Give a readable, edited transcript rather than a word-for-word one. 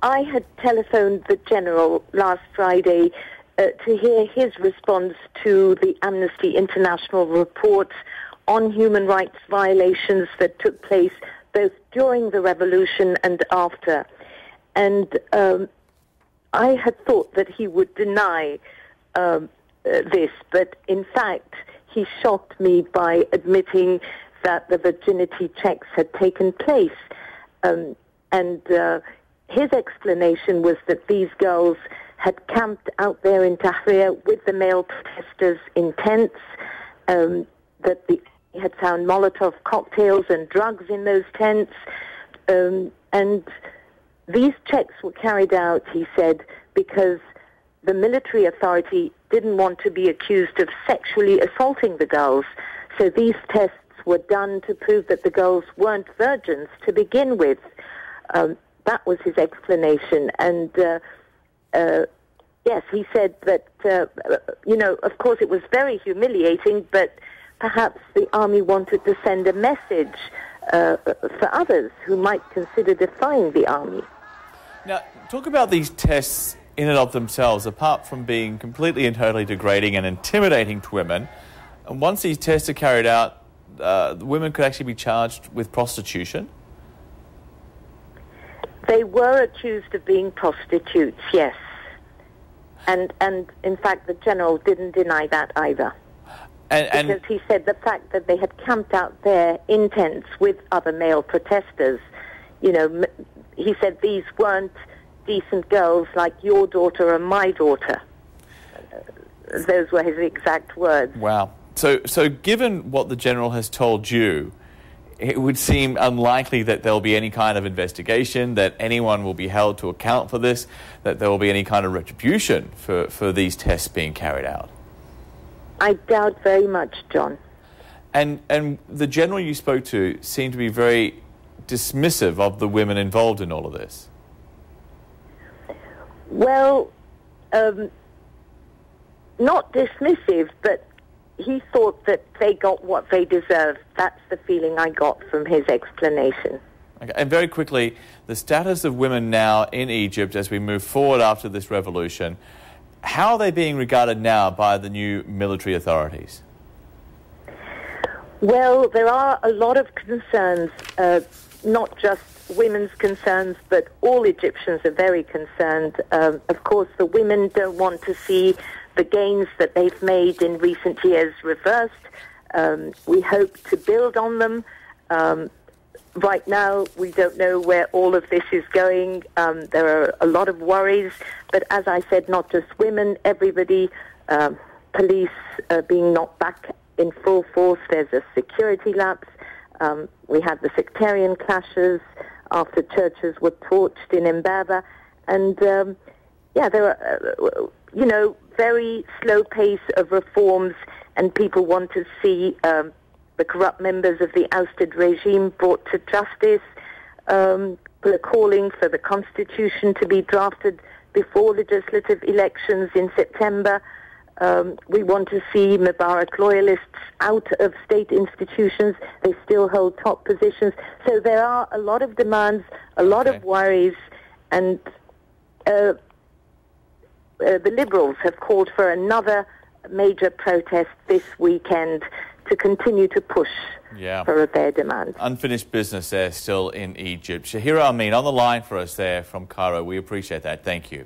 I had telephoned the General last Friday to hear his response to the Amnesty International report on human rights violations that took place both during the revolution and after. And I had thought that he would deny this, but in fact he shocked me by admitting that the virginity checks had taken place. His explanation was that these girls had camped out there in Tahrir with the male protesters in tents, that they had found Molotov cocktails and drugs in those tents, and these checks were carried out, he said, because the military authority didn't want to be accused of sexually assaulting the girls. So these tests were done to prove that the girls weren't virgins to begin with. That was his explanation. And yes, he said that, of course it was very humiliating, but perhaps the army wanted to send a message for others who might consider defying the army. Now, talk about these tests in and of themselves, apart from being completely and totally degrading and intimidating to women. And once these tests are carried out, women could actually be charged with prostitution. They were accused of being prostitutes, yes. And in fact, the General didn't deny that either. Because he said the fact that they had camped out there in tents with other male protesters, he said these weren't decent girls like your daughter or my daughter. Those were his exact words. Wow. So given what the General has told you, it would seem unlikely that there will be any kind of investigation, that anyone will be held to account for this, that there will be any kind of retribution for these tests being carried out. I doubt very much, John. And the General you spoke to seemed to be very dismissive of the women involved in all of this. Well, not dismissive, but he thought that they got what they deserved. That's the feeling I got from his explanation. Okay. And very quickly, the status of women now in Egypt as we move forward after this revolution, how are they being regarded now by the new military authorities? Well, there are a lot of concerns, not just women's concerns, but all Egyptians are very concerned. Of course, the women don't want to see the gains that they've made in recent years reversed. We hope to build on them. Right now, we don't know where all of this is going. There are a lot of worries. But as I said, not just women, everybody, police being knocked back in full force. There's a security lapse. We had the sectarian clashes after churches were torched in Mbaba. And, there are, very slow pace of reforms, and people want to see the corrupt members of the ousted regime brought to justice. People are calling for the constitution to be drafted before legislative elections in September. We want to see Mubarak loyalists out of state institutions. They still hold top positions. So there are a lot of demands, a lot of worries, and the Liberals have called for another major protest this weekend to continue to push for their demands. Unfinished business there still in Egypt. Shahira Amin on the line for us there from Cairo. We appreciate that. Thank you.